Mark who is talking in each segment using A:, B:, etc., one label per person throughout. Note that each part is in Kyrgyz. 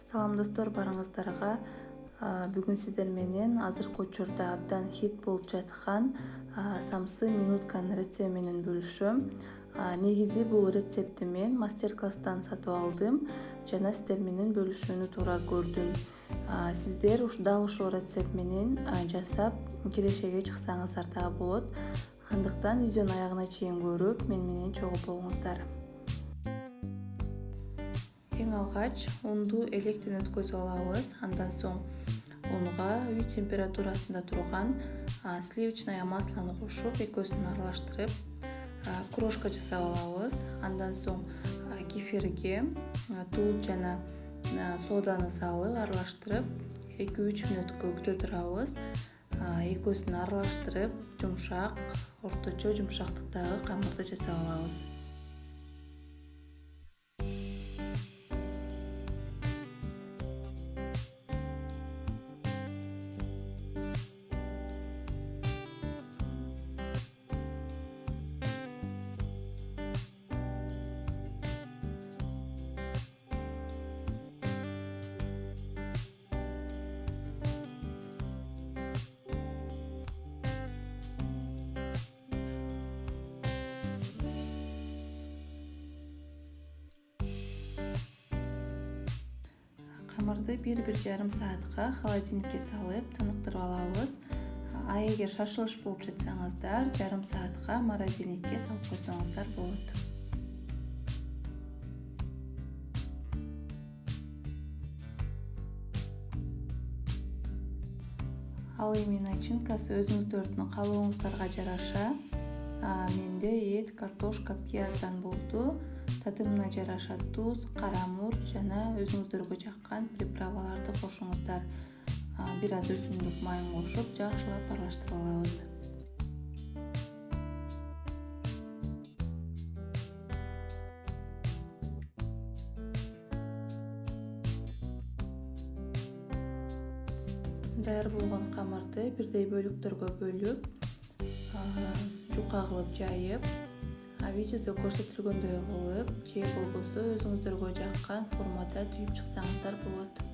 A: Салам достор, барыңыздарга. Бүгүн сиздер менен азыркы учурда абдан хит болуп жаткан самсы минутканын рецепти менен бөлүшөм. Негизи бул рецептти мен мастер-класстан сатып алдым жана сиздер менен бөлүшүүнү туура көрдүм. Сиздер дал ушул рецепт менен жасап кирешеге чыксаңыздар дагы болот. Андыктан видеонун аягына чейин көрүп, мен менен чогуу болуңуздар. Эң алгач унду электен өткөзүп алабыз. Андан соң унга үй температурасында турган сливочное маслону кошуп, экөөсүн аралаштырып, крошка жасап алабыз. Андан соң кефирге туз жана соданы салып, аралаштырып, 2-3 мүнөткө күтө турабыз. Экөөсүн аралаштырып, жумшак, орточо жумшактыктагы камырды жасап алабыз. Камырды 1-1,5 саатка холодильникке салып, тыныктырып алабыз. Эгер шашылыш болуп жатсаңыздар, жарым саатка морозильникке салып койсоңуздар болот. Ал эми начинкасы өзүңүздөрдүн каалооңуздарга жараша. Менде эт, картошка, пияздан болду. Тадымына жараша туз, кара мурч жана өзүңүздөргө жаккан приправаларды кошуңуздар. Бир аз өсүмдүк майын кошуп, жакшылап аралаштырып алабыз. Даяр болгон камырды бирдей бөлүктөргө бөлүп, жука кылып жайып, видеодо көрсөтүлгөндөй кылып, же болбосо өзүңүздөргө жаккан формада түйүп чыксаңыздар болот.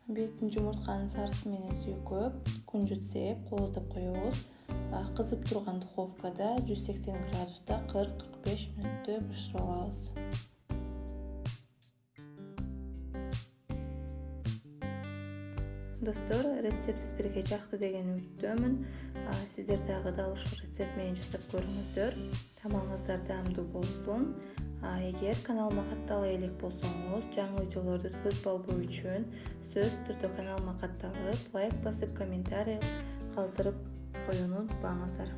A: Бетин жумуртканын сарысы менен сүйкөп, кунжут сеп, кооздоп коебуз. Кызып турган духовкада 180 градуста 40-45 мүнөттө бышырып алабыз. Достор, рецепт сиздерге жакты деген үмүттөмүн. Сиздер дагы дал ушул рецепт менен жасап көрүңүздөр. Тамагыңыздар даамдуу болсун. Эгер каналыма каттала элек болсоңуз, жаңы видеолорду өткөзүп албоо үчүн сөзсүз түрдө каналыма катталып, лайк басып, комментарий калтырып коюуну унутпаңыздар.